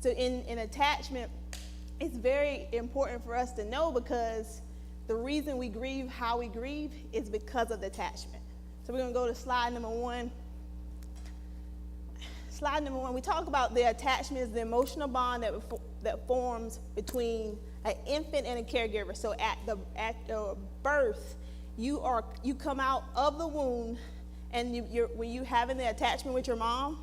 So in attachment, it's very important for us to know, because the reason we grieve how we grieve is because of the attachment. So we're going to go to slide number 1. Slide number 1, we talk about the attachment is the emotional bond that forms between an infant and a caregiver. So at the birth, you come out of the womb, and when you having the attachment with your mom,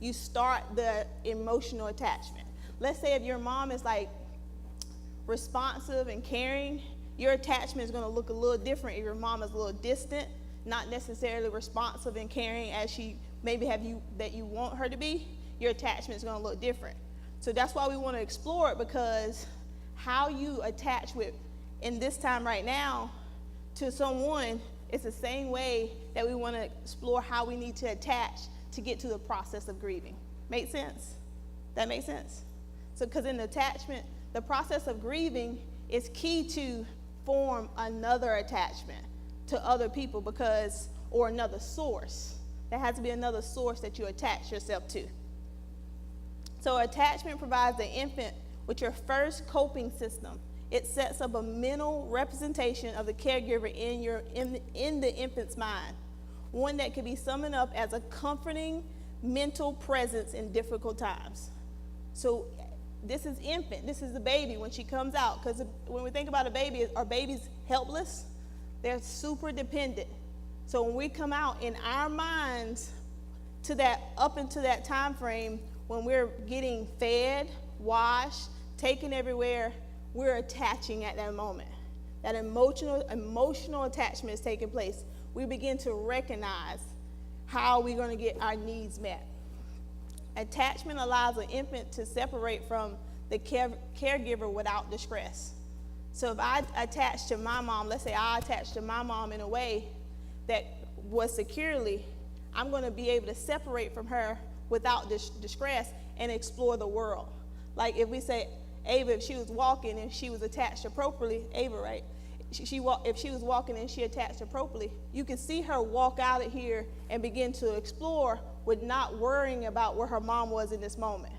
you start the emotional attachment. Let's say if your mom is like responsive and caring, your attachment is going to look a little different. If your mom is a little distant, not necessarily responsive and caring as she maybe that you want her to be, your attachment is going to look different. So that's why we want to explore it, because how you attach in this time right now to someone is the same way that we want to explore how we need to attach to get to the process of grieving. Make sense? That makes sense? So because in attachment, the process of grieving is key to form another attachment to other people, or another source. There has to be another source that you attach yourself to. So attachment provides the infant with your first coping system. It sets up a mental representation of the caregiver in the infant's mind, one that can be summed up as a comforting mental presence in difficult times. So this is infant, this is the baby when she comes out, because when we think about a baby, are babies helpless? They're super dependent. So when we come out in our minds up into that time frame, when we're getting fed, washed, taken everywhere, we're attaching at that moment. That emotional attachment is taking place. We begin to recognize how we're going to get our needs met. Attachment allows an infant to separate from the caregiver without distress. So if I attach to my mom, let's say I attach to my mom in a way that was securely, I'm going to be able to separate from her without distress and explore the world. Like if we say, Ava, if she was walking and she was attached appropriately, Ava, right? If she was walking and she attached appropriately, you can see her walk out of here and begin to explore with not worrying about where her mom was in this moment,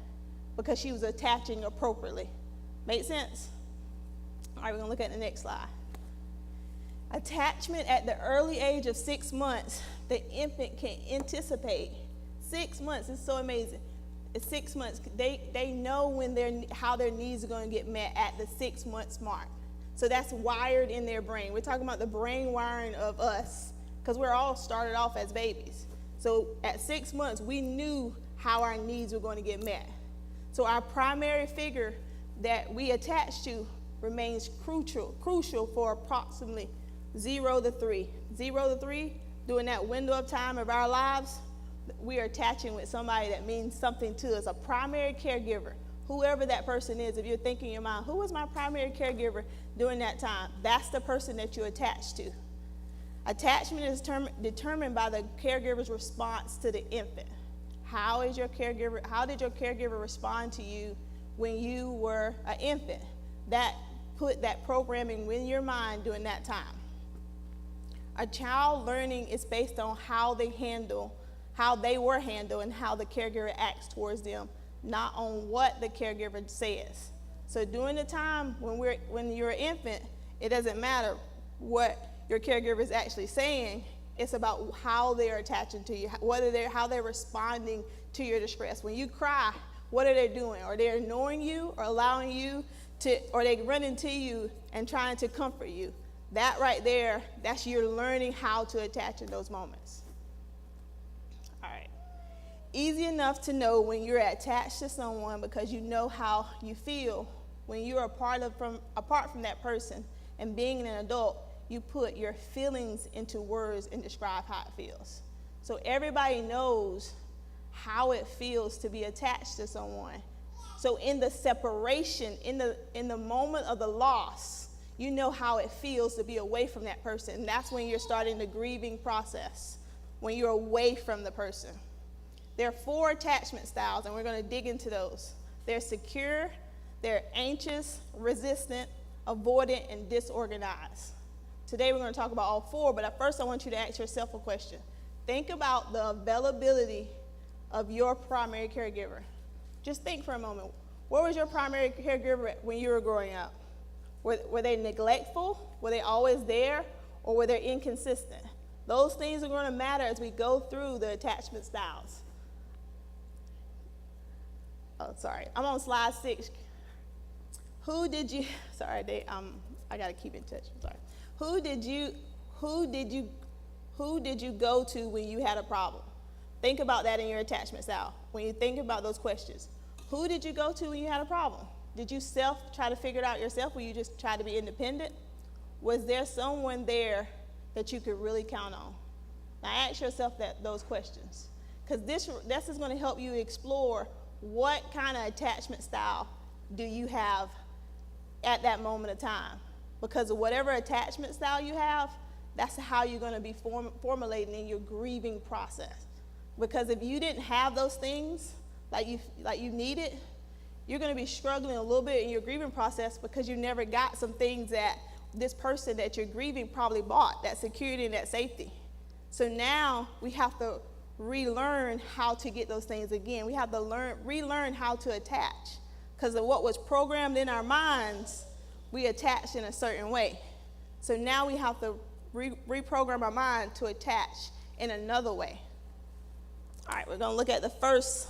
because she was attaching appropriately. Make sense? All right, we're going to look at the next slide. Attachment at the early age of 6 months, the infant can anticipate. 6 months is so amazing. At 6 months, they know how their needs are going to get met at the 6 months mark. So that's wired in their brain. We're talking about the brain wiring of us, because we're all started off as babies. So at 6 months, we knew how our needs were going to get met. So our primary figure that we attach to remains crucial for approximately 0 to 3. 0 to 3, during that window of time of our lives, we are attaching with somebody that means something to us, a primary caregiver. Whoever that person is, if you're thinking in your mind, who was my primary caregiver during that time? That's the person that you attach to. Attachment is determined by the caregiver's response to the infant. How did your caregiver respond to you when you were an infant? That put that programming in your mind during that time. A child learning is based on how they were handled and how the caregiver acts towards them, not on what the caregiver says. So during the time when you're an infant, it doesn't matter what your caregiver is actually saying. It's about how they're attaching to you, how they're responding to your distress. When you cry, what are they doing? Are they ignoring you or allowing you to, or are they running to you and trying to comfort you? That right there, that's you're learning how to attach in those moments. All right. Easy enough to know when you're attached to someone, because you know how you feel. When you're apart from that person and being an adult, you put your feelings into words and describe how it feels. So everybody knows how it feels to be attached to someone. So in the separation, in the moment of the loss, you know how it feels to be away from that person. And that's when you're starting the grieving process, when you're away from the person. There are 4 attachment styles, and we're going to dig into those. They're secure, they're anxious, resistant, avoidant, and disorganized. Today we're going to talk about all 4, but at first I want you to ask yourself a question. Think about the availability of your primary caregiver. Just think for a moment. Where was your primary caregiver when you were growing up? Were they neglectful? Were they always there? Or were they inconsistent? Those things are going to matter as we go through the attachment styles. Oh, sorry. I'm on slide 6. I got to keep in touch. I'm sorry. Who did you go to when you had a problem? Think about that in your attachment style. When you think about those questions, who did you go to when you had a problem? Did you try to figure it out yourself, or you just try to be independent? Was there someone there that you could really count on? Now ask yourself those questions, because this is going to help you explore what kind of attachment style do you have at that moment of time. Because of whatever attachment style you have, that's how you're going to be formulating in your grieving process. Because if you didn't have those things like you needed, you're going to be struggling a little bit in your grieving process because you never got some things that this person that you're grieving probably bought, that security and that safety. So now we have to relearn how to get those things again. We have to relearn how to attach, because of what was programmed in our minds, we attached in a certain way. So now we have to reprogram our mind to attach in another way. All right, we're going to look at the first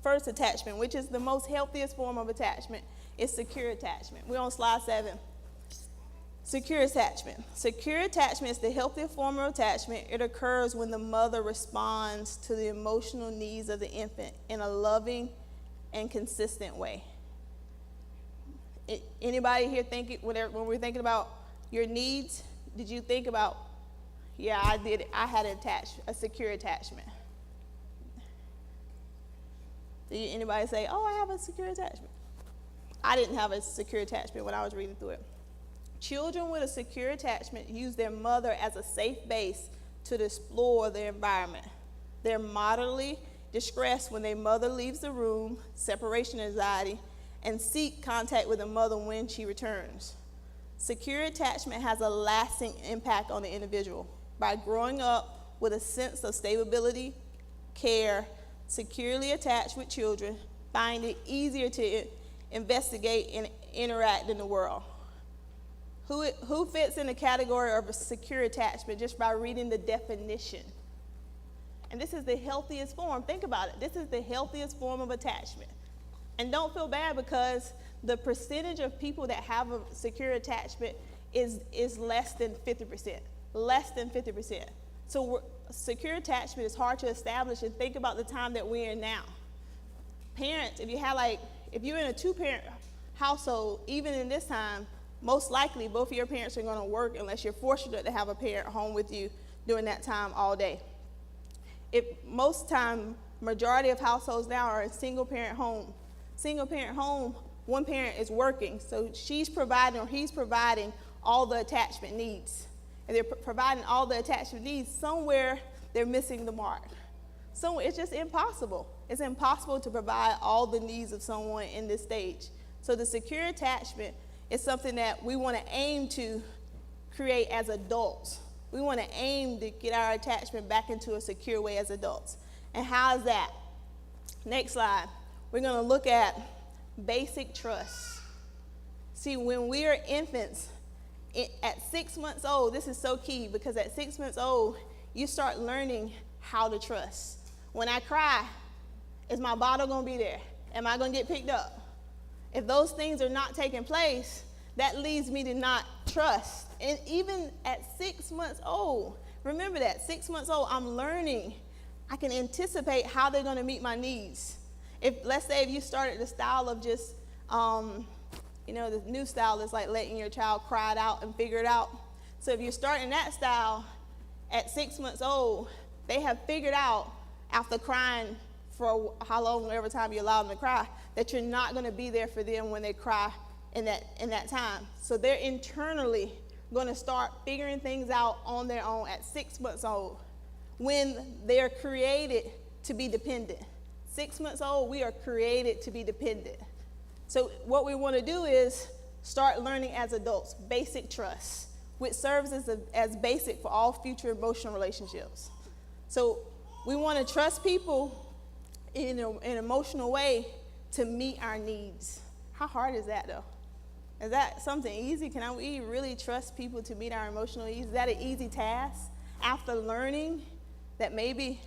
attachment, which is the most healthiest form of attachment. It's secure attachment. We're on slide 7. Secure attachment. Secure attachment is the healthiest form of attachment. It occurs when the mother responds to the emotional needs of the infant in a loving and consistent way. Anybody here when we're thinking about your needs, did you think about, yeah, I did. I had a secure attachment. Did anybody say, oh, I have a secure attachment? I didn't have a secure attachment when I was reading through it. Children with a secure attachment use their mother as a safe base to explore their environment. They're moderately distressed when their mother leaves the room, separation anxiety, and seek contact with the mother when she returns. Secure attachment has a lasting impact on the individual. By growing up with a sense of stability, care, securely attached with children, find it easier to investigate and interact in the world. Who fits in the category of a secure attachment just by reading the definition? And this is the healthiest form. Think about it. This is the healthiest form of attachment. And don't feel bad, because the percentage of people that have a secure attachment is less than 50%. Less than 50%. So secure attachment is hard to establish, and think about the time that we're in now. Parents, if you're in a 2-parent household, even in this time, most likely both of your parents are going to work unless you're fortunate to have a parent home with you during that time all day. Most time, majority of households now are in single-parent home. Single-parent home, one parent is working, so she's providing or he's providing all the attachment needs. And they're providing all the attachment needs. Somewhere they're missing the mark. So it's just impossible. It's impossible to provide all the needs of someone in this stage. So the secure attachment is something that we want to aim to create as adults. We want to aim to get our attachment back into a secure way as adults. And how is that? Next slide. We're going to look at basic trust. See, when we are infants, at 6 months old, this is so key, because at 6 months old, you start learning how to trust. When I cry, is my bottle going to be there? Am I going to get picked up? If those things are not taking place, that leads me to not trust. And even at 6 months old, remember that, 6 months old, I'm learning. I can anticipate how they're going to meet my needs. Let's say if you started the style of just, the new style is like letting your child cry it out and figure it out. So if you're starting that style at 6 months old, they have figured out, after crying for how long, whatever time you allow them to cry, that you're not going to be there for them when they cry in that time. So they're internally going to start figuring things out on their own at 6 months old, when they're created to be dependent. 6 months old, we are created to be dependent. So what we want to do is start learning as adults basic trust, which serves as basic for all future emotional relationships. So we want to trust people in an emotional way to meet our needs. How hard is that though? Is that something easy? Can we really trust people to meet our emotional needs? Is that an easy task? After learning that maybe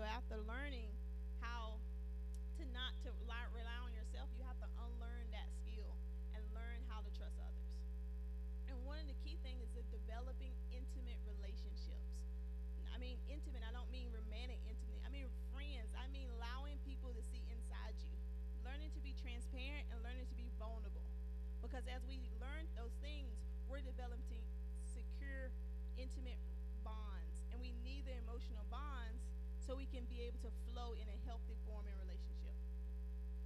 So after learning how to not to rely on yourself, you have to unlearn that skill and learn how to trust others. And one of the key things is developing intimate relationships. I mean intimate, I don't mean romantic intimacy. I mean friends. I mean allowing people to see inside you. Learning to be transparent and learning to be vulnerable. Because as we learn those things, we're developing secure, intimate bonds. And we need the emotional bonds so we can be able to flow in a healthy form in relationship.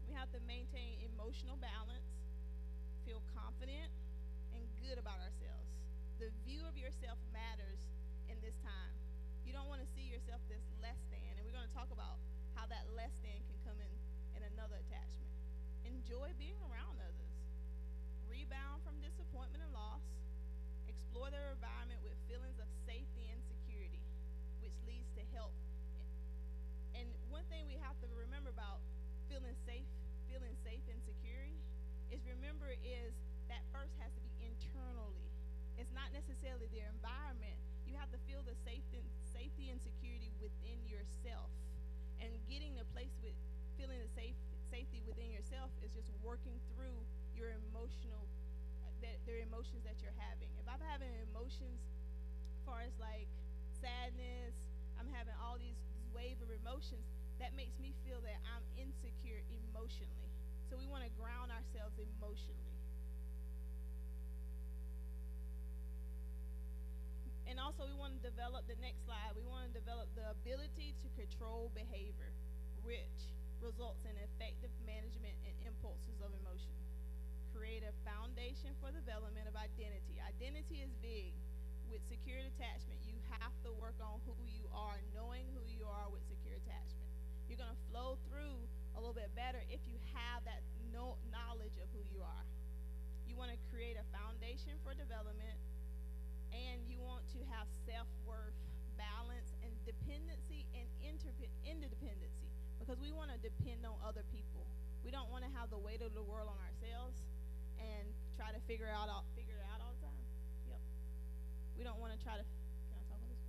We have to maintain emotional balance, feel confident, and good about ourselves. The view of yourself matters in this time. You don't want to see yourself as less than, and we're going to talk about how that less than can come in another attachment. Enjoy being around others. Rebound from disappointment and loss. Explore their environment with feelings of safety and security, which leads to help. And one thing we have to remember about feeling safe and security is that first has to be internally. It's not necessarily their environment. You have to feel the safety and security within yourself. And getting a place with feeling the safety within yourself is just working through your emotions that you're having. If I'm having emotions as far as like sadness, I'm having all these wave of emotions, that makes me feel that I'm insecure emotionally. So we want to ground ourselves emotionally. And also we want to develop the next slide. We want to develop the ability to control behavior, which results in effective management and impulses of emotion. Create a foundation for the development of identity. Identity is big. With secure attachment, you have to work on who you are, knowing who you are with secure attachment. You're going to flow through a little bit better if you have that knowledge of who you are. You want to create a foundation for development, and you want to have self-worth, balance, and dependency and interdependency, because we want to depend on other people. We don't want to have the weight of the world on ourselves and try to figure it out all the time. Yep. We don't want to try to. Can I talk about this?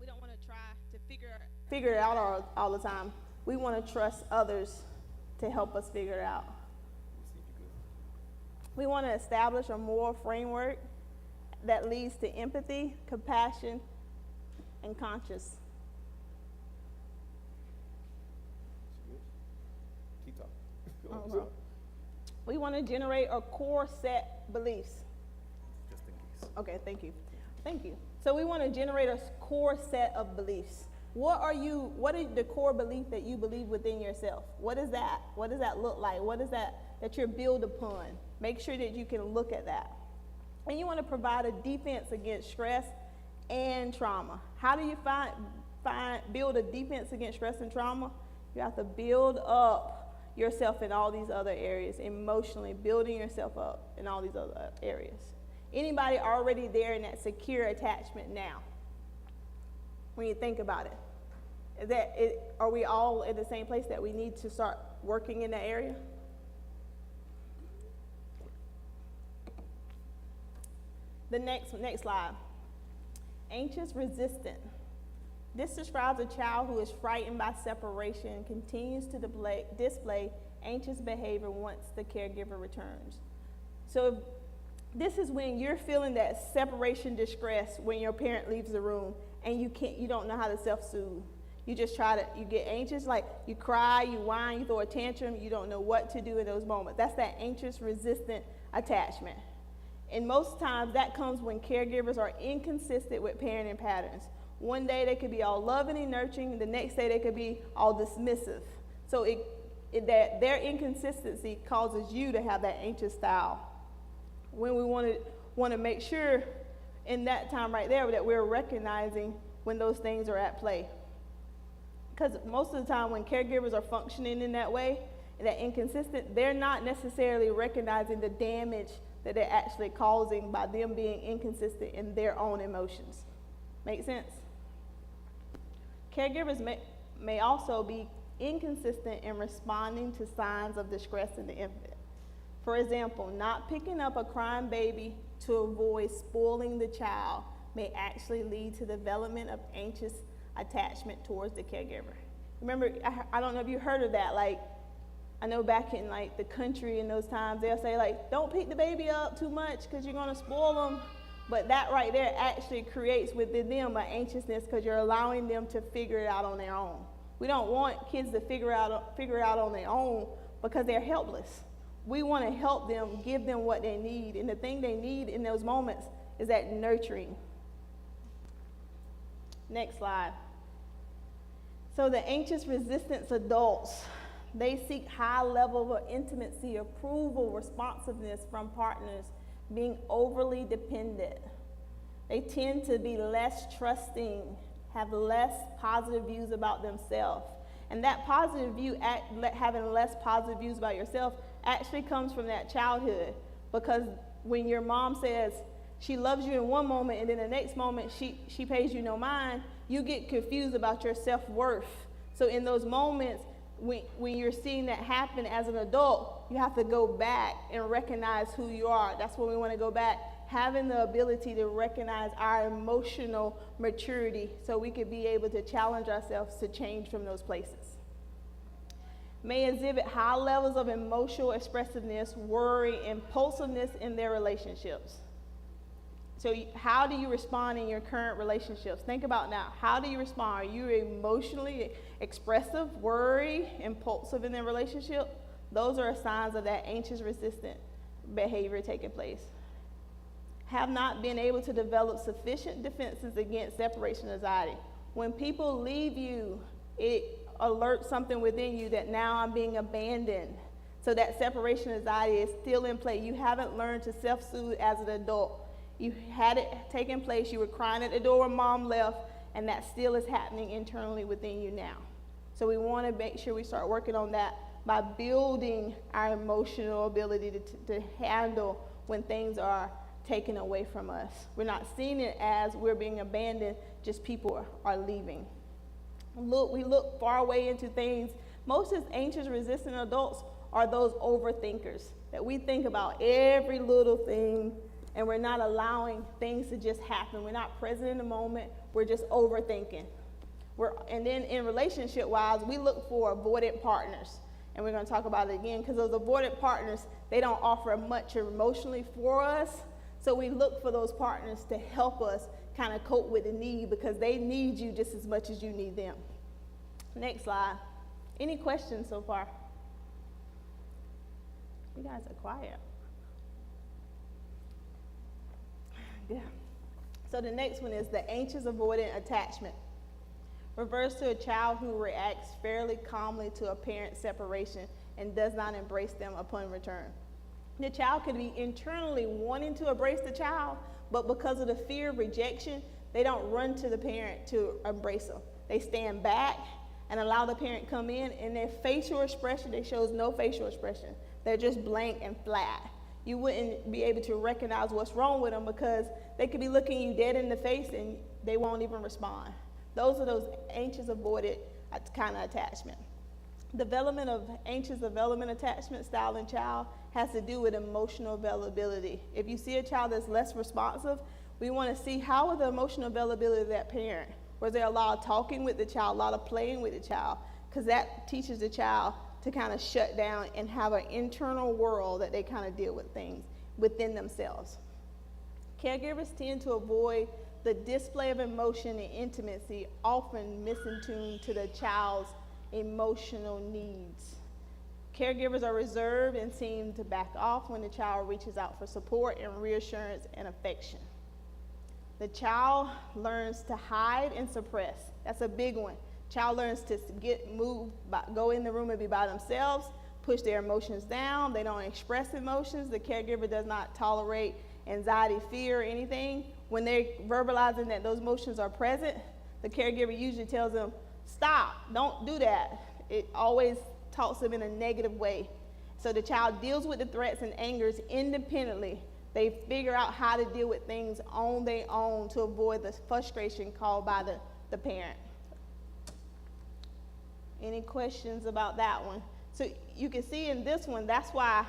We don't want to try to figure it out all the time. We want to trust others to help us figure it out. We want to establish a moral framework that leads to empathy, compassion, and conscience. Keep talking. Go on. We want to generate a core set beliefs. Just in case. Okay, thank you. So we want to generate a core set of beliefs. What is the core belief that you believe within yourself? What is that? What does that look like? What is that you're built upon? Make sure that you can look at that. And you want to provide a defense against stress and trauma. How do you build a defense against stress and trauma? You have to build up yourself in all these other areas, emotionally building yourself up in all these other areas. Anybody already there in that secure attachment now? When you think about it, are we all in the same place that we need to start working in that area? The next slide. Anxious-resistant. This describes a child who is frightened by separation and continues to display anxious behavior once the caregiver returns. So this is when you're feeling that separation distress when your parent leaves the room and you don't know how to self-soothe. You just you get anxious, like you cry, you whine, you throw a tantrum, you don't know what to do in those moments. That's that anxious-resistant attachment. And most times that comes when caregivers are inconsistent with parenting patterns. One day they could be all loving and nurturing, the next day they could be all dismissive. So that their inconsistency causes you to have that anxious style. When we want to make sure in that time right there that we're recognizing when those things are at play. Because most of the time when caregivers are functioning in that way, that inconsistent, they're not necessarily recognizing the damage that they're actually causing by them being inconsistent in their own emotions. Make sense? Caregivers may also be inconsistent in responding to signs of distress in the infant. For example, not picking up a crying baby to avoid spoiling the child may actually lead to the development of anxious attachment towards the caregiver. Remember, I don't know if you heard of that, like, I know back in like the country in those times, they'll say like, don't pick the baby up too much because you're going to spoil them. But that right there actually creates within them an anxiousness because you're allowing them to figure it out on their own. We don't want kids to figure it out on their own because they're helpless. We want to help them, give them what they need. And the thing they need in those moments is that nurturing. Next slide. So the anxious resistance adults, they seek high level of intimacy, approval, responsiveness from partners, being overly dependent. They tend to be less trusting, have less positive views about themselves. And that positive view, having less positive views about yourself, actually comes from that childhood. Because when your mom says she loves you in one moment and then the next moment she pays you no mind, you get confused about your self-worth. So in those moments, when you're seeing that happen as an adult, you have to go back and recognize who you are. That's when we want to go back, having the ability to recognize our emotional maturity so we could be able to challenge ourselves to change from those places. May exhibit high levels of emotional expressiveness, worry, impulsiveness in their relationships. So how do you respond in your current relationships? Think about now. How do you respond? Are you emotionally expressive, worry, impulsive in their relationship? Those are signs of that anxious resistant behavior taking place. Have not been able to develop sufficient defenses against separation anxiety. When people leave you, it alerts something within you that now I'm being abandoned. So that separation anxiety is still in play. You haven't learned to self-soothe as an adult. You had it taking place, you were crying at the door when mom left, and that still is happening internally within you now. So we want to make sure we start working on that by building our emotional ability to handle when things are taken away from us. We're not seeing it as we're being abandoned, just people are leaving. We look far away into things. Most of anxious resistant adults are those overthinkers, that we think about every little thing and we're not allowing things to just happen. We're not present in the moment. We're just overthinking. And then in relationship-wise, we look for avoidant partners. And we're going to talk about it again because those avoidant partners, they don't offer much emotionally for us. So we look for those partners to help us kind of cope with the need because they need you just as much as you need them. Next slide. Any questions so far? You guys are quiet. Yeah. So the next one is the anxious-avoidant attachment. Refers to a child who reacts fairly calmly to a parent separation and does not embrace them upon return. The child could be internally wanting to embrace the child, but because of the fear of rejection, they don't run to the parent to embrace them. They stand back and allow the parent come in, and their facial expression, they shows no facial expression. They're just blank and flat. You wouldn't be able to recognize what's wrong with them because they could be looking you dead in the face and they won't even respond. Those are those anxious-avoidant kind of attachment. Development of anxious-avoidant attachment style in child has to do with emotional availability. If you see a child that's less responsive, we want to see how is the emotional availability of that parent. Was there a lot of talking with the child, a lot of playing with the child? Because that teaches the child to kind of shut down and have an internal world that they kind of deal with things within themselves. Caregivers tend to avoid the display of emotion and intimacy, often misuntuned to the child's emotional needs. Caregivers are reserved and seem to back off when the child reaches out for support and reassurance and affection. The child learns to hide and suppress. That's a big one. Child learns to go in the room and be by themselves, push their emotions down. They don't express emotions. The caregiver does not tolerate anxiety, fear, or anything. When they're verbalizing that those emotions are present, the caregiver usually tells them, stop, don't do that. It always talks them in a negative way. So the child deals with the threats and angers independently. They figure out how to deal with things on their own to avoid the frustration caused by the parent. Any questions about that one? So you can see in this one, that's why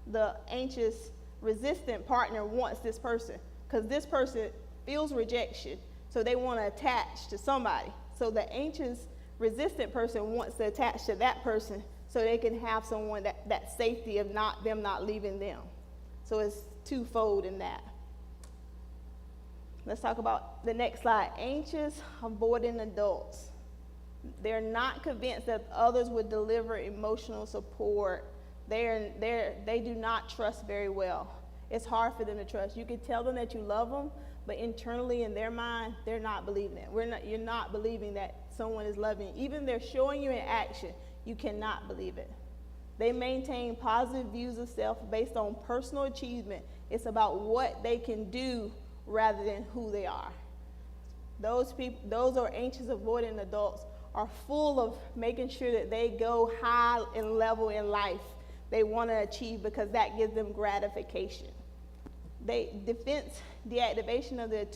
the anxious resistant partner wants this person, because this person feels rejection, so they want to attach to somebody. So the anxious resistant person wants to attach to that person so they can have someone that safety of them not leaving them. So it's twofold in that. Let's talk about the next slide. Anxious-avoidant adults. They're not convinced that others would deliver emotional support. They do not trust very well. It's hard for them to trust. You can tell them that you love them, but internally in their mind, they're not believing it. You're not believing that someone is loving you. Even if they're showing you in action, you cannot believe it. They maintain positive views of self based on personal achievement. It's about what they can do rather than who they are. Those are anxious-avoidant adults are full of making sure that they go high in level in life they want to achieve because that gives them gratification. They defense deactivation of the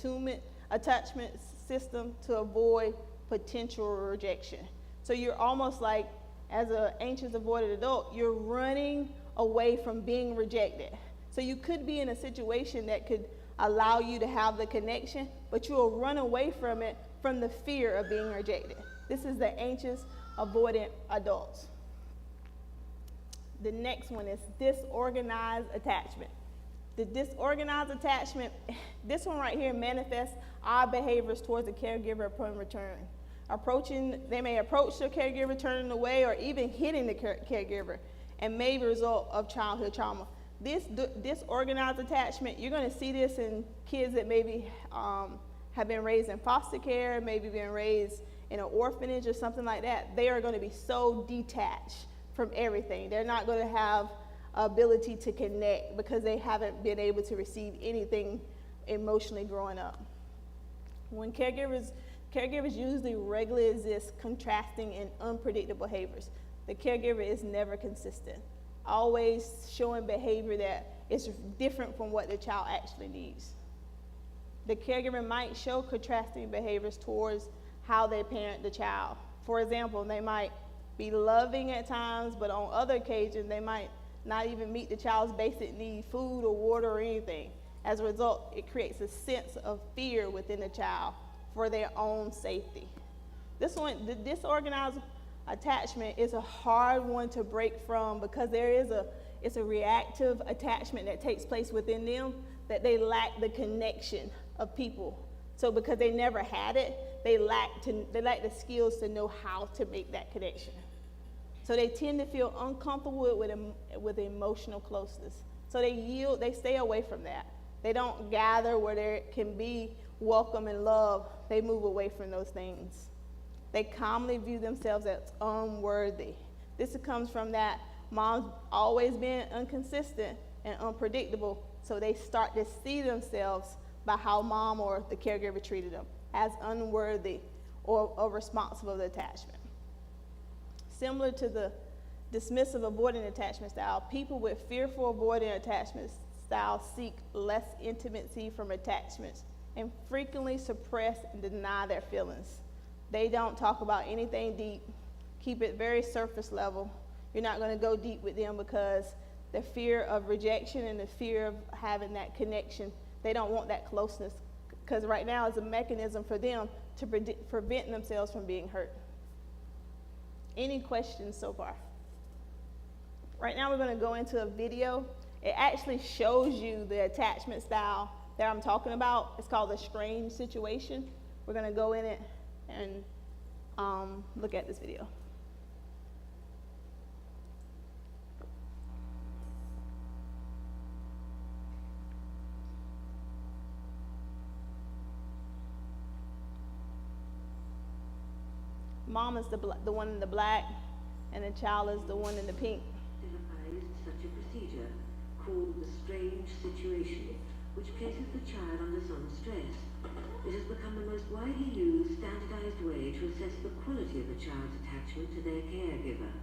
attachment system to avoid potential rejection. So you're almost like, as an anxious-avoidant adult, you're running away from being rejected. So you could be in a situation that could allow you to have the connection, but you will run away from it from the fear of being rejected. This is the anxious-avoidant adults. The next one is disorganized attachment. The disorganized attachment, this one right here manifests odd behaviors towards the caregiver upon return. They may approach the caregiver turning away or even hitting the caregiver, and may result of childhood trauma. This disorganized attachment, you're going to see this in kids that maybe have been raised in foster care, maybe been raised in an orphanage or something like that. They are going to be so detached from everything. They're not going to have ability to connect because they haven't been able to receive anything emotionally growing up. When caregivers usually regularly exist contrasting and unpredictable behaviors. The caregiver is never consistent, always showing behavior that is different from what the child actually needs. The caregiver might show contrasting behaviors towards how they parent the child. For example, they might be loving at times, but on other occasions, they might not even meet the child's basic need, food or water or anything. As a result, it creates a sense of fear within the child for their own safety. This one, the disorganized attachment, is a hard one to break from because it's a reactive attachment that takes place within them, that they lack the connection of people. So because they never had it, they lack the skills to know how to make that connection. So they tend to feel uncomfortable with emotional closeness. So they stay away from that. They don't gather where there can be welcome and love. They move away from those things. They commonly view themselves as unworthy. This comes from that mom's always being inconsistent and unpredictable, so they start to see themselves by how mom or the caregiver treated them as unworthy or responsible of the attachment. Similar to the dismissive avoidant attachment style, people with fearful avoidant attachment style seek less intimacy from attachments and frequently suppress and deny their feelings. They don't talk about anything deep, keep it very surface level. You're not going to go deep with them because the fear of rejection and the fear of having that connection, they don't want that closeness, because right now it's a mechanism for them to prevent themselves from being hurt. Any questions so far? Right now we're going to go into a video. It actually shows you the attachment style that I'm talking about. It's called the strange situation. We're going to go in it and look at this video. Mom is the one in the black, and the child is the one in the pink. Devised such a procedure called the strange situation, which places the child under some stress. It has become the most widely used standardized way to assess the quality of a child's attachment to their caregiver.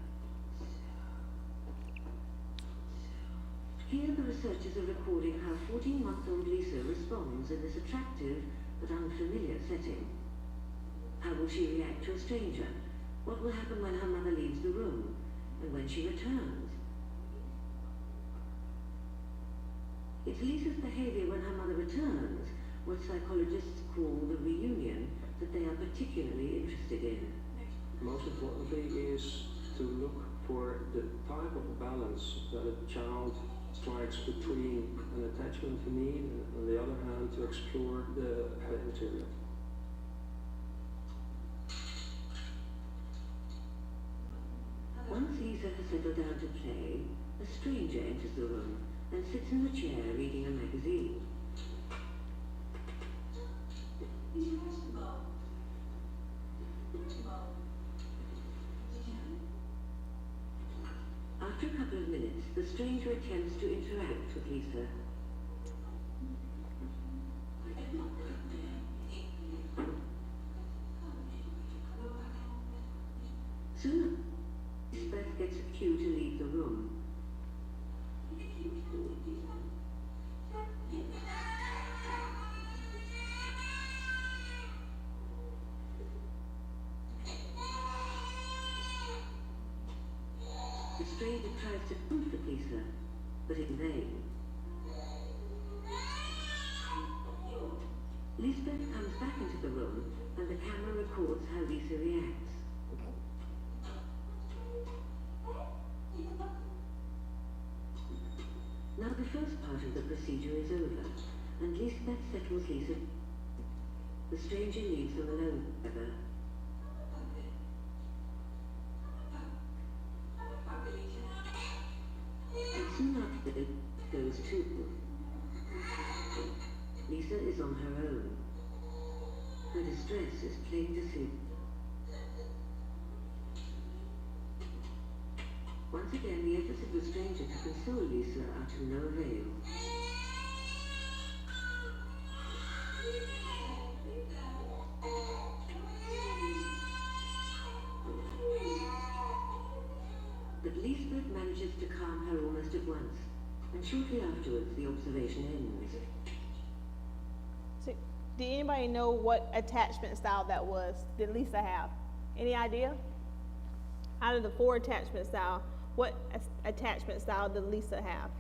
Here the researchers are recording how 14-month-old Lisa responds in this attractive but unfamiliar setting. How will she react to a stranger? What will happen when her mother leaves the room? And when she returns? It's Lisa's behavior when her mother returns, what psychologists call the reunion, that they are particularly interested in. Most importantly is to look for the type of balance that a child strikes between an attachment need and, on the other hand, to explore the material. Once Lisa has settled down to play, a stranger enters the room and sits in the chair reading a magazine. After a couple of minutes, the stranger attempts to interact with Lisa. Soon, Lisbeth gets a cue to leave the room. The stranger tries to comfort Lisa, but in vain. Lisbeth comes back into the room, and the camera records how Lisa reacts. Now the first part of the procedure is over, and Lisbeth settles Lisa. The stranger leaves them alone together. And soon after, it goes too. Lisa is on her own. Her distress is plain to see. Once again, the efforts of the stranger to console Lisa are to no avail. But Lisbeth manages to calm her almost at once, and shortly afterwards the observation ends. So, did anybody know what attachment style that was? Did Lisa have? Any idea? Out of the 4 attachment style, what attachment style did Lisa have?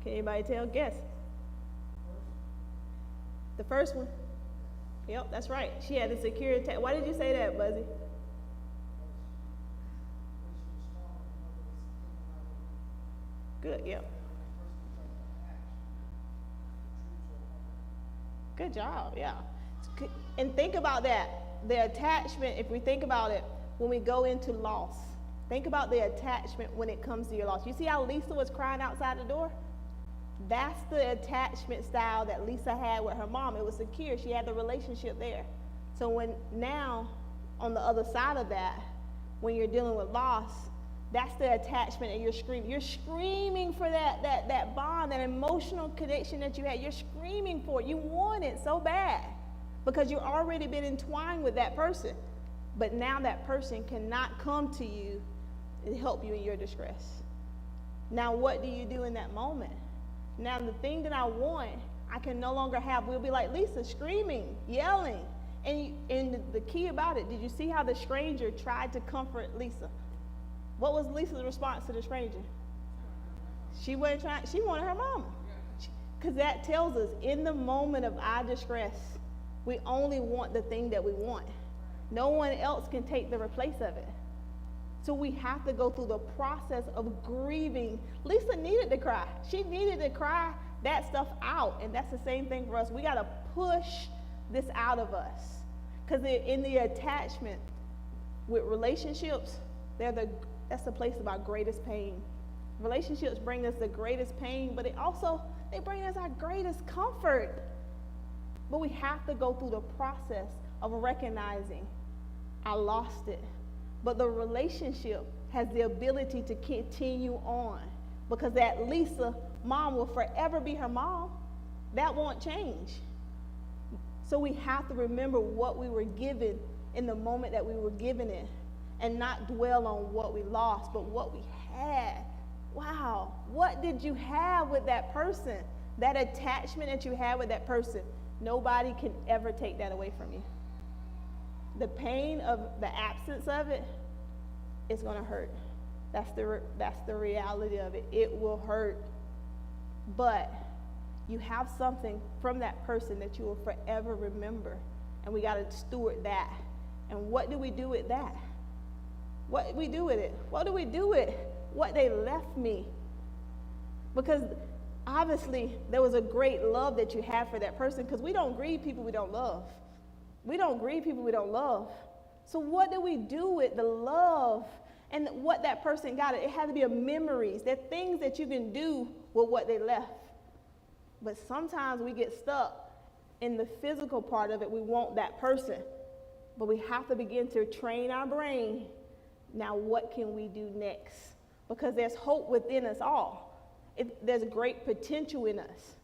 Can anybody tell? Guess. The first one? Yep, that's right. She had a secure attachment. Why did you say that, Buzzy? Good, yep. Good job, yeah. And think about that. The attachment, if we think about it, when we go into loss, think about the attachment when it comes to your loss. You see how Lisa was crying outside the door? That's the attachment style that Lisa had with her mom. It was secure. She had the relationship there. So when now, on the other side of that, when you're dealing with loss, that's the attachment, and you're screaming. You're screaming for that bond, that emotional connection that you had. You're screaming for it. You want it so bad because you've already been entwined with that person. But now that person cannot come to you and help you in your distress. Now what do you do in that moment? Now the thing that I want, I can no longer have. We'll be like Lisa, screaming, yelling. And the key about it, did you see how the stranger tried to comfort Lisa? What was Lisa's response to the stranger? She wasn't trying, she wanted her mama. Because that tells us in the moment of our distress, we only want the thing that we want. No one else can take the replace of it. So we have to go through the process of grieving. Lisa needed to cry. She needed to cry that stuff out. And that's the same thing for us. We got to push this out of us. Because in the attachment with relationships, that's the place of our greatest pain. Relationships bring us the greatest pain, but they bring us our greatest comfort. But we have to go through the process of recognizing I lost it. But the relationship has the ability to continue on, because that Lisa mom will forever be her mom. That won't change. So we have to remember what we were given in the moment that we were given it, and not dwell on what we lost, but what we had. Wow, what did you have with that person? That attachment that you had with that person, nobody can ever take that away from you. The pain of the absence of it is going to hurt. That's the reality of it. It will hurt. But you have something from that person that you will forever remember. And we got to steward that. And what do we do with that? What do we do with it? What do we do with what they left me? Because obviously there was a great love that you have for that person, because we don't grieve people we don't love. We don't grieve people we don't love. So what do we do with the love and what that person got? It has to be a memories. There are things that you can do with what they left. But sometimes we get stuck in the physical part of it. We want that person. But we have to begin to train our brain. Now what can we do next? Because there's hope within us all. There's great potential in us.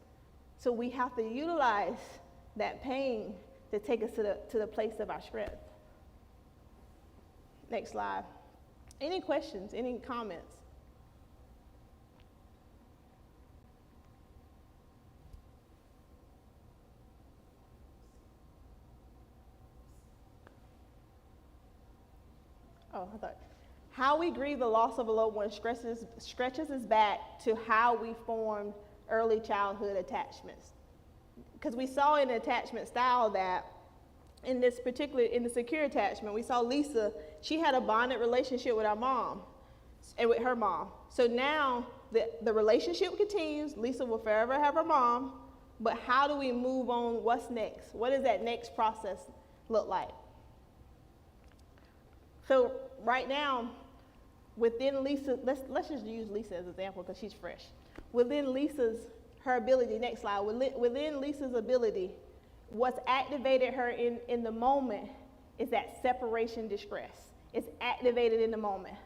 So we have to utilize that pain to take us to the place of our strength. Next slide. Any questions? Any comments? Oh, I thought. How we grieve the loss of a loved one stretches us back to how we formed early childhood attachments. Because we saw in the attachment style that in the secure attachment, we saw Lisa, she had a bonded relationship with our mom and with her mom. So now the relationship continues. Lisa will forever have her mom, but how do we move on? What's next? What does that next process look like? So right now, within Lisa, let's just use Lisa as an example because she's fresh. Within her ability, next slide, within Lisa's ability, what's activated her in the moment is that separation distress. It's activated in the moment.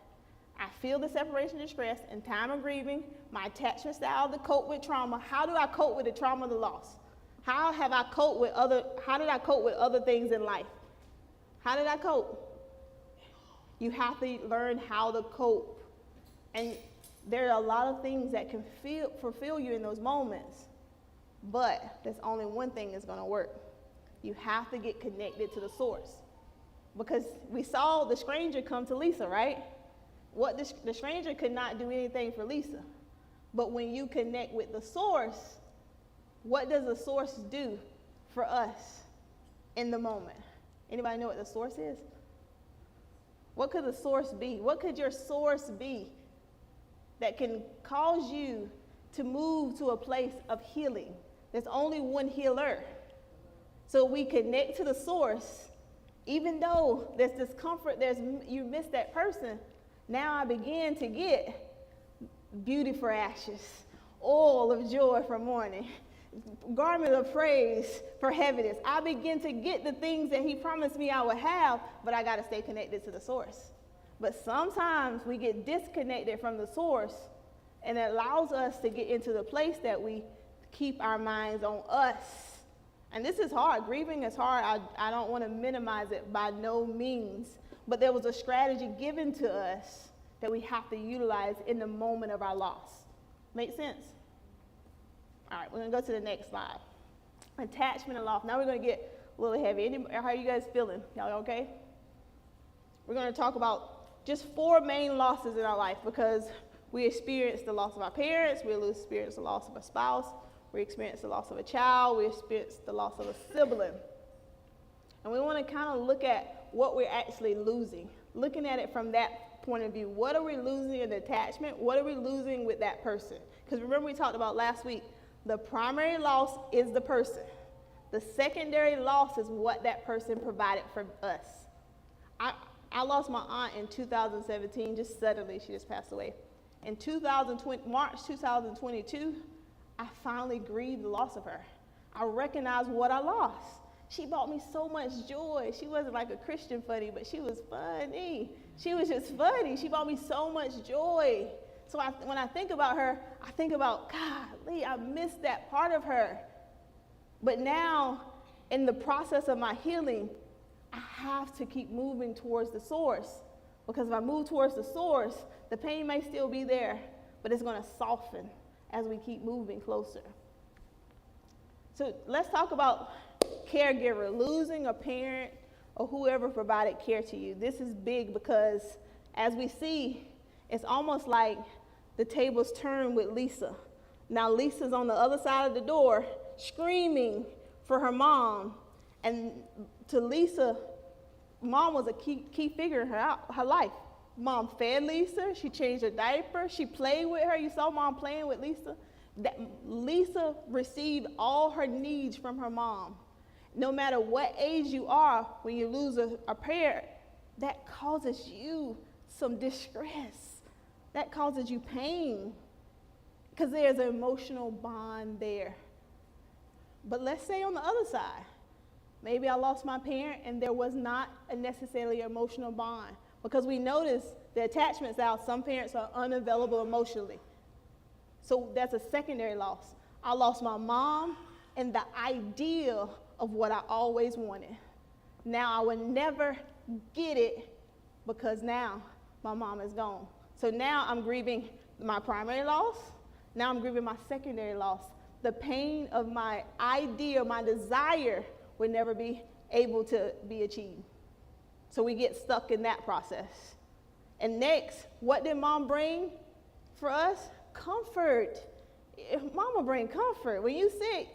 I feel the separation distress in time of grieving, my attachment style to cope with trauma. How do I cope with the trauma of the loss? How did I cope with other things in life? How did I cope? You have to learn how to cope. And there are a lot of things that can fulfill you in those moments, but there's only one thing that's going to work. You have to get connected to the source. Because we saw the stranger come to Lisa, right? The stranger could not do anything for Lisa. But when you connect with the source, what does the source do for us in the moment? Anybody know what the source is? What could the source be? What could your source be that can cause you to move to a place of healing? There's only one healer. So we connect to the source. Even though there's discomfort, you miss that person, now I begin to get beauty for ashes, oil of joy for mourning, garment of praise for heaviness. I begin to get the things that he promised me I would have, but I got to stay connected to the source. But sometimes we get disconnected from the source, and it allows us to get into the place that we keep our minds on us. And this is hard. Grieving is hard. I don't want to minimize it by no means. But there was a strategy given to us that we have to utilize in the moment of our loss. Make sense? All right, we're going to go to the next slide. Attachment and loss. Now we're going to get a little heavy. How are you guys feeling? Y'all okay? We're going to talk about just 4 main losses in our life, because we experienced the loss of our parents, we experienced the loss of a spouse, we experienced the loss of a child, we experienced the loss of a sibling. And we want to kind of look at what we're actually losing, looking at it from that point of view. What are we losing in attachment? What are we losing with that person? Because remember we talked about last week, the primary loss is the person. The secondary loss is what that person provided for us. I lost my aunt in 2017, just suddenly, she just passed away. In March 2022, I finally grieved the loss of her. I recognized what I lost. She brought me so much joy. She wasn't like a Christian funny, but she was funny. She was just funny. She brought me so much joy. So when I think about her, I think about, golly, I missed that part of her. But now, in the process of my healing, I have to keep moving towards the source. Because if I move towards the source, the pain may still be there, but it's going to soften as we keep moving closer. So let's talk about caregiver, losing a parent or whoever provided care to you. This is big because, as we see, it's almost like the tables turn with Lisa. Now Lisa's on the other side of the door screaming for her mom. And to Lisa, mom was a key figure in her life. Mom fed Lisa. She changed her diaper. She played with her. You saw mom playing with Lisa. Lisa received all her needs from her mom. No matter what age you are, when you lose a parent, that causes you some distress. That causes you pain because there's an emotional bond there. But let's say on the other side, maybe I lost my parent and there was not necessarily an emotional bond, because we notice the attachment style, some parents are unavailable emotionally. So that's a secondary loss. I lost my mom and the idea of what I always wanted. Now I will never get it because now my mom is gone. So now I'm grieving my primary loss. Now I'm grieving my secondary loss. The pain of my idea, my desire would never be able to be achieved. So we get stuck in that process. And next, what did mom bring for us? Comfort. Mama bring comfort. When you sick,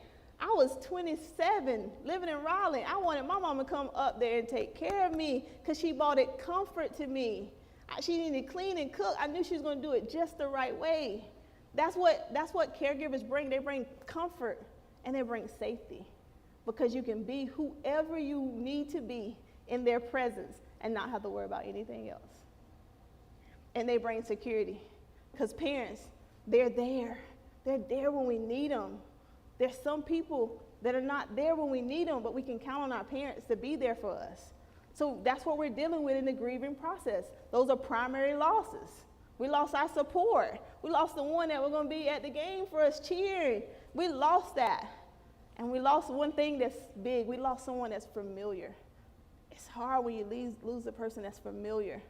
I was 27, living in Raleigh. I wanted my mama to come up there and take care of me because she brought it comfort to me. She needed to clean and cook. I knew she was going to do it just the right way. That's what caregivers bring. They bring comfort and they bring safety, because you can be whoever you need to be in their presence and not have to worry about anything else. And they bring security, because parents, they're there. They're there when we need them. There's some people that are not there when we need them, but we can count on our parents to be there for us. So that's what we're dealing with in the grieving process. Those are primary losses. We lost our support. We lost the one that was going to be at the game for us cheering. We lost that. And we lost one thing that's big. We lost someone that's familiar. It's hard when you lose a person that's familiar,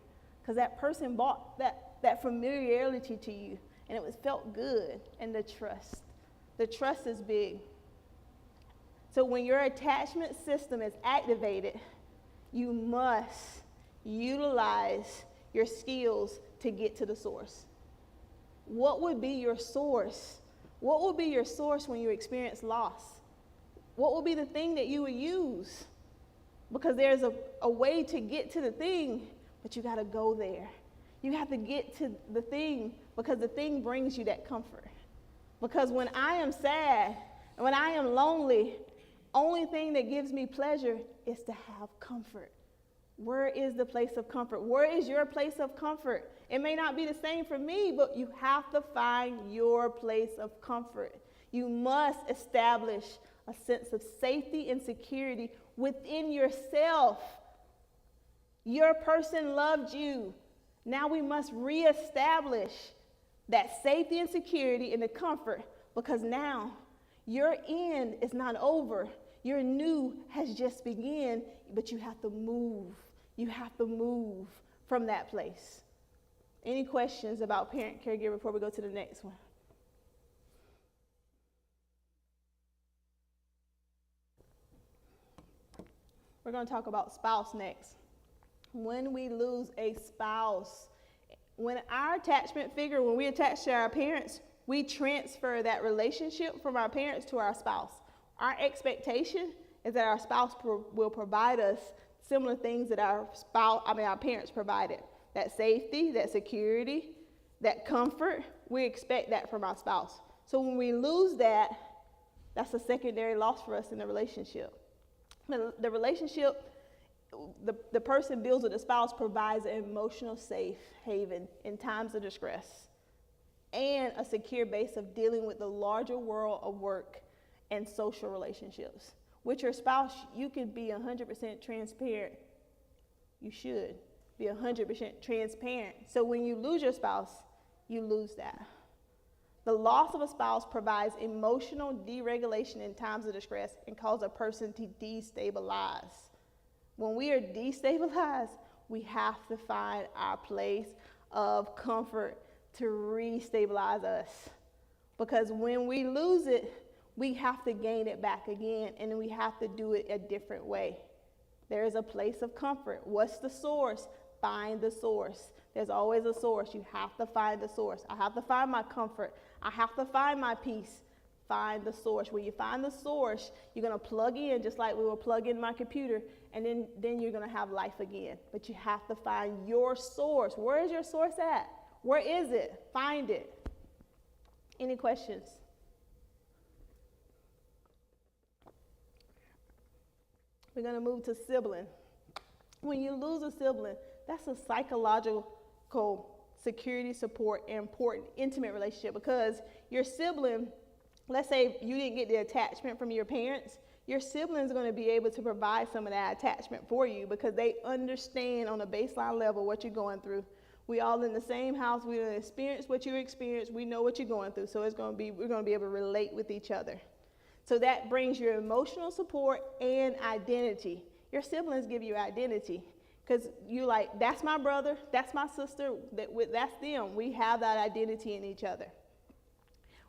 because that person brought that familiarity to you, and it felt good. And the trust is big. So when your attachment system is activated, you must utilize your skills to get to the source. What would be your source? What would be your source when you experience loss? What would be the thing that you would use? Because there's a way to get to the thing, but you got to go there. You have to get to the thing, because the thing brings you that comfort. Because when I am sad and when I am lonely, only thing that gives me pleasure is to have comfort. Where is the place of comfort? Where is your place of comfort? It may not be the same for me, but you have to find your place of comfort. You must establish a sense of safety and security within yourself. Your person loved you. Now we must reestablish that safety and security and the comfort, because now your end is not over. Your new has just begun, but you have to move. You have to move from that place. Any questions about parent caregiver before we go to the next one? We're going to talk about spouse next. When we lose a spouse, when our attachment figure, when we attach to our parents, we transfer that relationship from our parents to our spouse. Our expectation is that our spouse will provide us similar things that our parents provided. That safety, that security, that comfort, we expect that from our spouse. So when we lose that, that's a secondary loss for us in the relationship. The relationship, the person builds with the spouse provides an emotional safe haven in times of distress and a secure base of dealing with the larger world of work and social relationships. With your spouse, you can be 100% transparent. You should be 100% transparent. So when you lose your spouse, you lose that. The loss of a spouse provides emotional deregulation in times of distress and causes a person to destabilize. When we are destabilized, we have to find our place of comfort to restabilize us. Because when we lose it, we have to gain it back again, and we have to do it a different way. There is a place of comfort. What's the source? Find the source. There's always a source. You have to find the source. I have to find my comfort. I have to find my peace. Find the source. When you find the source, you're going to plug in just like we will plug in my computer, and then you're going to have life again. But you have to find your source. Where is your source at? Where is it? Find it. Any questions? We're going to move to sibling. When you lose a sibling, that's a psychological security, support, and important intimate relationship, because your sibling, let's say you didn't get the attachment from your parents, your siblings are going to be able to provide some of that attachment for you because they understand on a baseline level what you're going through. We all in the same house, we experience what you experience, we know what you're going through, so we're going to be able to relate with each other. So that brings your emotional support and identity. Your siblings give you identity because you like, that's my brother, that's my sister, that's them. We have that identity in each other.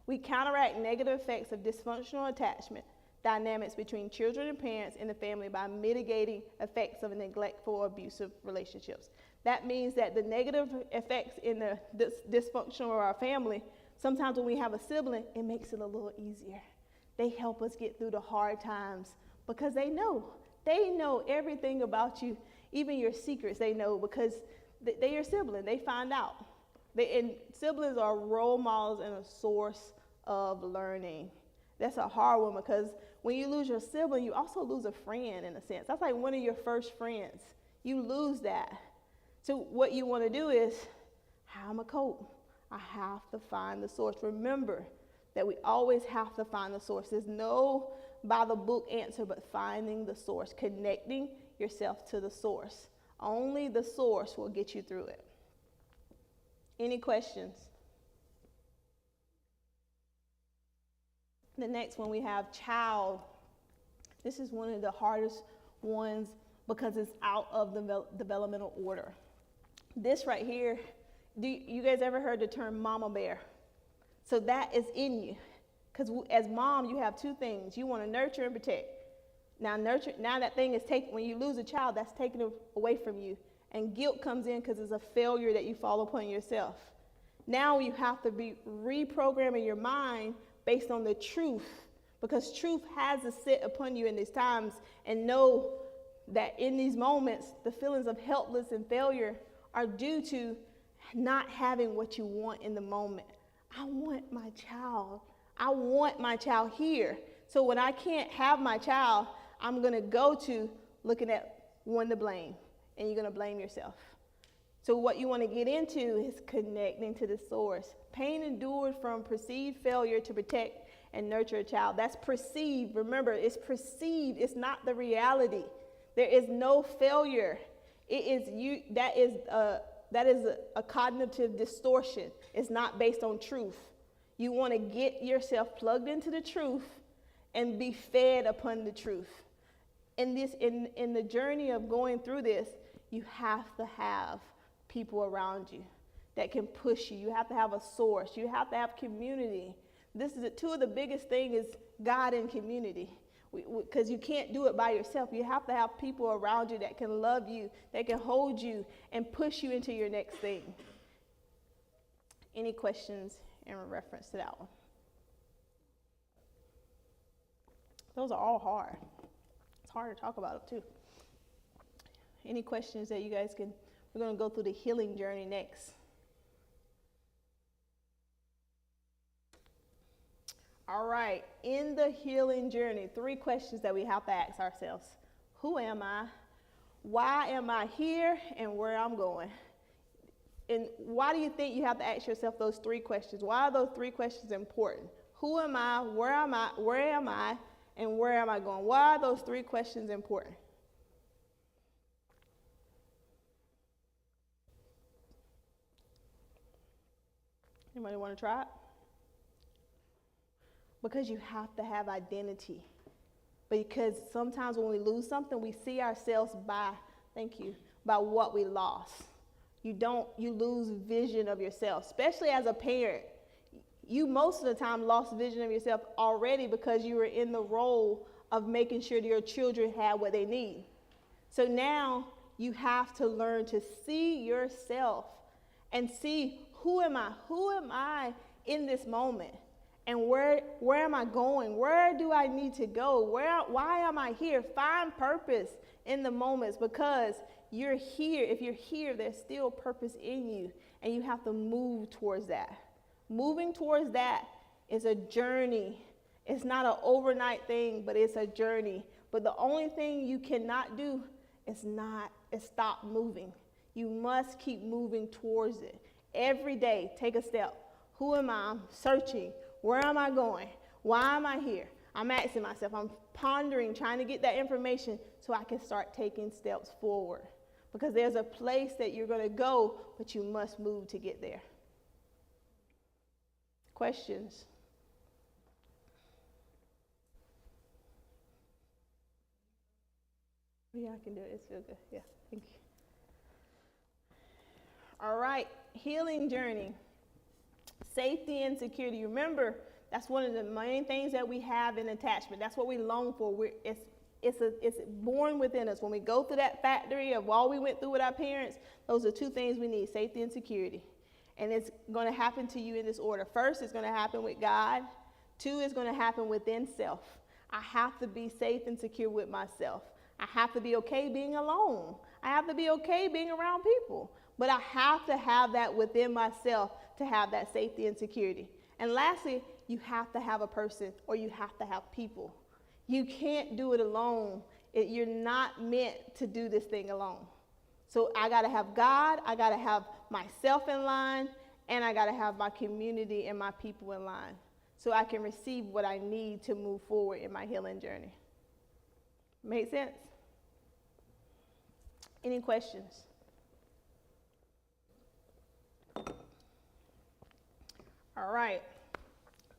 We counteract negative effects of dysfunctional attachment dynamics between children and parents in the family by mitigating effects of neglectful or abusive relationships. That means that the negative effects in the dysfunctional of our family, sometimes when we have a sibling, it makes it a little easier. They help us get through the hard times because they know everything about you, even your secrets they know because they're your sibling. They find out. And siblings are role models and a source of learning. That's a hard one because when you lose your sibling, you also lose a friend in a sense. That's like one of your first friends. You lose that. So what you want to do is, how am I cope? I have to find the source. Remember that we always have to find the source. There's no by the book answer, but finding the source, connecting yourself to the source. Only the source will get you through it. Any questions? The next one we have child. This is one of the hardest ones because it's out of the developmental order. This right here, you guys ever heard the term mama bear? So that is in you. Because as mom, you have two things. You want to nurture and protect. Now that thing is taken, when you lose a child, that's taken away from you. And guilt comes in because it's a failure that you fall upon yourself. Now you have to be reprogramming your mind based on the truth. Because truth has to sit upon you in these times and know that in these moments, the feelings of helpless and failure are due to not having what you want in the moment. I want my child. I want my child here. So when I can't have my child, I'm going to go to looking at one to blame, and you're going to blame yourself. So what you want to get into is connecting to the source. Pain endured from perceived failure to protect and nurture a child. That's perceived. Remember, it's perceived. It's not the reality. There is no failure. It is you. That is a cognitive distortion. It's not based on truth. You want to get yourself plugged into the truth and be fed upon the truth. In the journey of going through this, you have to have people around you that can push you. You have to have a source. You have to have community. Two of the biggest things is God and community. Because you can't do it by yourself. You have to have people around you that can love you, that can hold you and push you into your next thing. Any questions in reference to that one? Those are all hard. It's hard to talk about them too. Any questions that you guys can, we're going to go through the healing journey next. All right, in the healing journey, 3 questions that we have to ask ourselves. Who am I? Why am I here? And where I'm going? And why do you think you have to ask yourself those 3 questions? Why are those 3 questions important? Who am I? Where am I? and where am I going? Why are those 3 questions important? Anybody want to try it? Because you have to have identity. Because sometimes when we lose something, we see ourselves by what we lost. You lose vision of yourself, especially as a parent. You most of the time lost vision of yourself already because you were in the role of making sure that your children had what they need. So now you have to learn to see yourself and see, who am I? Who am I in this moment? And where am I going? Where do I need to go? Why am I here? Find purpose in the moments, because you're here. If you're here, there's still purpose in you, and you have to move towards that. Moving towards that is a journey. It's not an overnight thing, but it's a journey. But the only thing you cannot do is stop moving. You must keep moving towards it. Every day, take a step. Who am I? I'm searching. Where am I going? Why am I here? I'm asking myself. I'm pondering, trying to get that information so I can start taking steps forward. Because there's a place that you're going to go, but you must move to get there. Questions? Yeah, I can do it. It's feel good. Yeah, thank you. All right, healing journey. Safety and security. Remember, that's one of the main things that we have in attachment. That's what we long for. It's born within us. When we go through that factory of all we went through with our parents, those are 2 things we need: safety and security. And it's going to happen to you in this order. First, it's going to happen with God. 2, it's going to happen within self. I have to be safe and secure with myself. I have to be okay being alone. I have to be okay being around people. But I have to have that within myself to have that safety and security. And lastly, you have to have a person, or you have to have people. You can't do it alone. You're not meant to do this thing alone. So I got to have God, I got to have myself in line, and I got to have my community and my people in line so I can receive what I need to move forward in my healing journey. Make sense? Any questions? All right.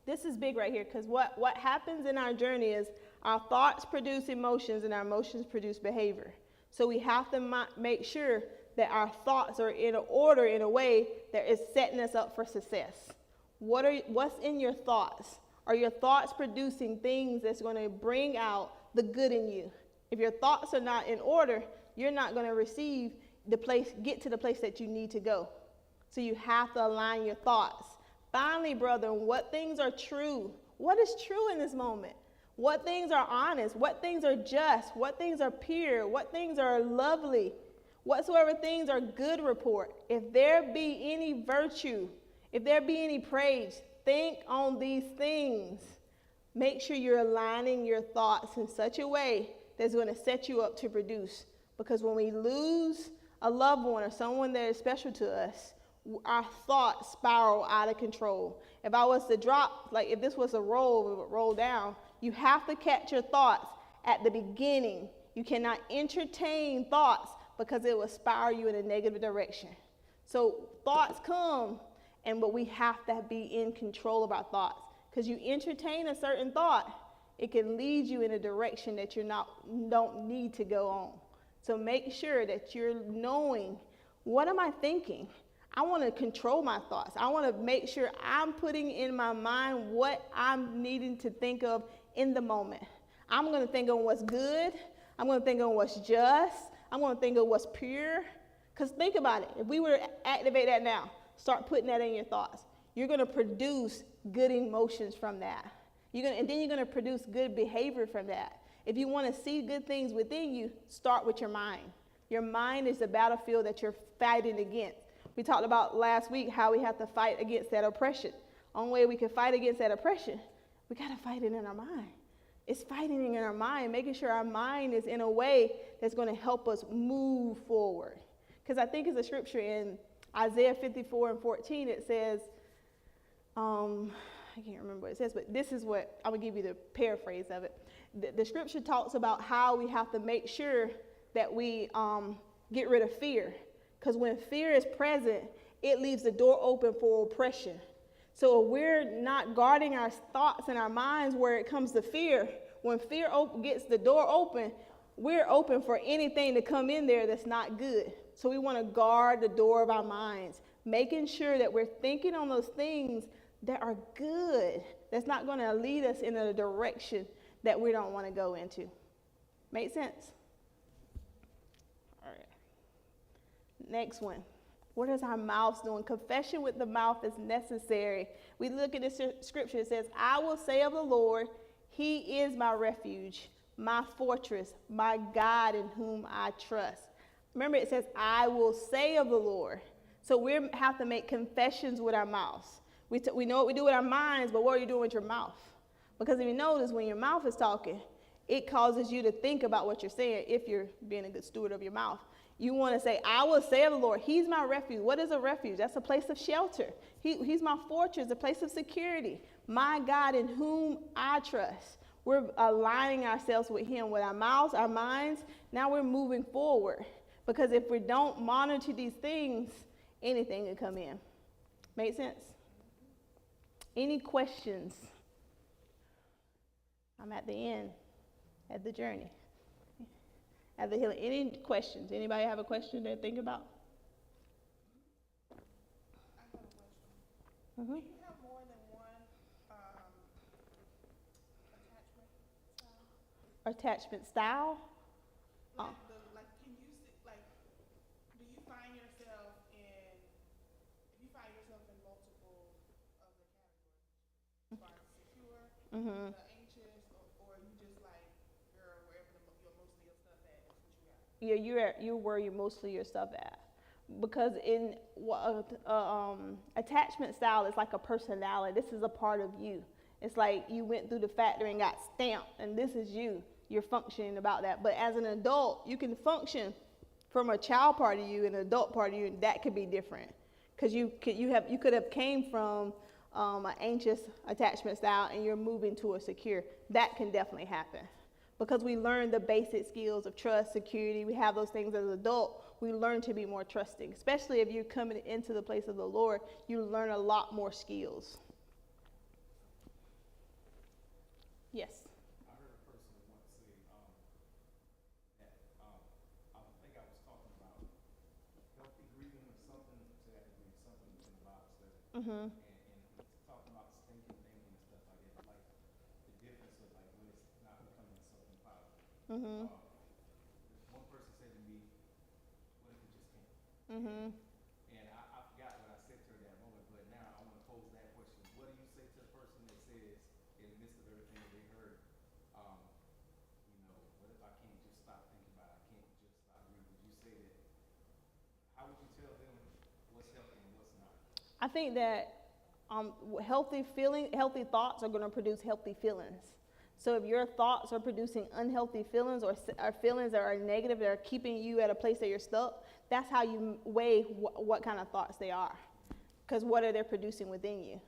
This is big right here, because what happens in our journey is our thoughts produce emotions and our emotions produce behavior. So we have to make sure that our thoughts are in order in a way that is setting us up for success. What's in your thoughts? Are your thoughts producing things that's going to bring out the good in you? If your thoughts are not in order, you're not going to get to the place that you need to go. So you have to align your thoughts. Finally, brethren, what things are true? What is true in this moment? What things are honest? What things are just? What things are pure? What things are lovely? Whatsoever things are good report. If there be any virtue, if there be any praise, think on these things. Make sure you're aligning your thoughts in such a way that's going to set you up to produce. Because when we lose a loved one or someone that is special to us, our thoughts spiral out of control. If I was to drop, like if this was a roll, it would roll down. You have to catch your thoughts at the beginning. You cannot entertain thoughts because it will spiral you in a negative direction. So thoughts come, but we have to be in control of our thoughts. Because you entertain a certain thought, it can lead you in a direction that you don't need to go on. So make sure that you're knowing, what am I thinking? I want to control my thoughts. I want to make sure I'm putting in my mind what I'm needing to think of in the moment. I'm going to think of what's good. I'm going to think of what's just. I'm going to think of what's pure. Because think about it. If we were to activate that now, start putting that in your thoughts, you're going to produce good emotions from that. And then you're going to produce good behavior from that. If you want to see good things within you, start with your mind. Your mind is the battlefield that you're fighting against. We talked about last week how we have to fight against that oppression. Only way we can fight against that oppression, we got to fight it in our mind. It's fighting in our mind, making sure our mind is in a way that's going to help us move forward. Because I think it's a scripture in Isaiah 54:14. It says, I can't remember what it says, but this is what, I'm going to give you the paraphrase of it. The scripture talks about how we have to make sure that we get rid of fear. Because when fear is present, it leaves the door open for oppression. So if we're not guarding our thoughts and our minds where it comes to fear, when fear gets the door open, we're open for anything to come in there that's not good. So we want to guard the door of our minds, making sure that we're thinking on those things that are good, that's not going to lead us in a direction that we don't want to go into. Make sense? All right. Next one. What is our mouth doing? Confession with the mouth is necessary. We look at this scripture. It says, I will say of the Lord, he is my refuge, my fortress, my God in whom I trust. Remember, it says, I will say of the Lord. So we have to make confessions with our mouths. We know what we do with our minds, but what are you doing with your mouth? Because if you notice, when your mouth is talking, it causes you to think about what you're saying if you're being a good steward of your mouth. You want to say, I will say of the Lord, he's my refuge. What is a refuge? That's a place of shelter. He's my fortress, a place of security. My God in whom I trust. We're aligning ourselves with him, with our mouths, our minds. Now we're moving forward. Because if we don't monitor these things, anything can come in. Make sense? Any questions? I'm at the end, at the journey. At the healing. Any questions? Anybody have a question to think about? I have a question. Mm-hmm. Do you have more than one attachment style? Attachment style? Can you see, do you find yourself in, if you find yourself in multiple of the categories, as far as secure, Mm-hmm. the anxious, or you just like, girl, wherever most of your stuff at, that's what you got? Yeah, you're where you mostly your stuff at. Because in attachment style is like a personality. This is a part of you. It's like you went through the factory and got stamped, and this is you. You're functioning about that. But as an adult, you can function from a child part of you and an adult part of you, and that could be different. Because you could have came from an anxious attachment style, and you're moving to a secure. That can definitely happen. Because we learn the basic skills of trust, security, we have those things as an adult, we learn to be more trusting. Especially if you're coming into the place of the Lord, you learn a lot more skills. Yes? I heard a person once say that I think I was talking about healthy grieving or something to that degree, something within the Bible study. Mm-hmm. And talking about stinking thinking and stuff like that, like the difference of like when it's not becoming something positive. Mm-hmm. One person said to me, what if it just came? Mm-hmm. And I forgot what I said to her that moment, but now I want to pose that question. What do you say to the person that says, in the midst of everything that they heard, what if I can't just stop thinking about it? I can't just stop breathing. Would you say that? How would you tell them what's healthy and what's not? I think that healthy thoughts are going to produce healthy feelings. So if your thoughts are producing unhealthy feelings or feelings that are negative, that are keeping you at a place that you're stuck, that's how you weigh what kind of thoughts they are. Because what are they producing within you?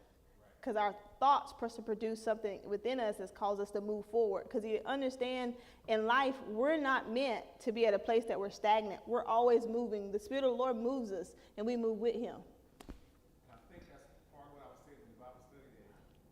Because our thoughts produce something within us that causes us to move forward. Because you understand, in life, we're not meant to be at a place that we're stagnant. We're always moving. The Spirit of the Lord moves us, and we move with him. And I think that's part of what I was saying in the Bible study, that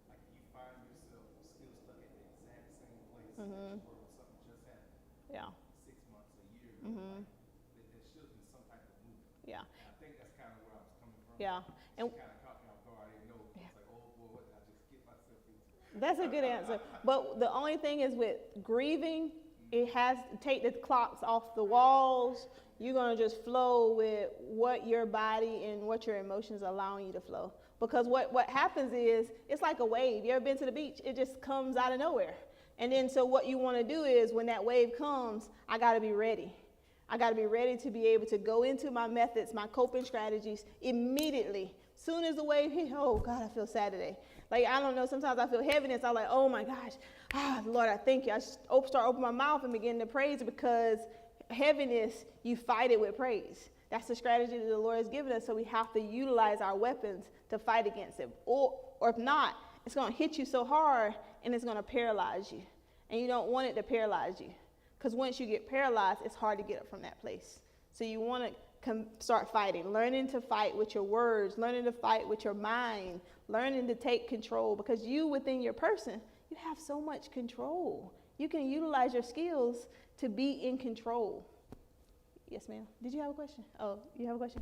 like if you find yourself still stuck at the exact same place, Mm-hmm. where something just happened, Yeah. 6 months, a year ago, Mm-hmm. like, there should be some type of movement. Yeah. And I think that's kind of where I was coming from. Yeah. She And kind of caught me off guard. I didn't know. It's like, oh boy, what did I just get myself into? that's a good answer. But the only thing is with grieving, it has to take the clocks off the walls. You're going to just flow with what your body and what your emotions are allowing you to flow. Because what happens is, it's like a wave. You ever been to the beach? It just comes out of nowhere. And then so what you want to do is, when that wave comes, I got to be ready. I got to be ready to be able to go into my methods, my coping strategies immediately. Soon as the wave hit, oh God, I feel sad today. Like, I don't know, sometimes I feel heaviness. I'm like, oh my gosh, Lord, I thank you. I start opening my mouth and begin to praise, because heaviness, you fight it with praise. That's the strategy that the Lord has given us. So we have to utilize our weapons to fight against it. Or if not, it's going to hit you so hard and it's going to paralyze you. And you don't want it to paralyze you. Because once you get paralyzed, it's hard to get up from that place. So you want to start fighting, learning to fight with your words, learning to fight with your mind, learning to take control. Because you, within your person, you have so much control. You can utilize your skills to be in control. Yes, ma'am. Did you have a question? Oh, you have a question?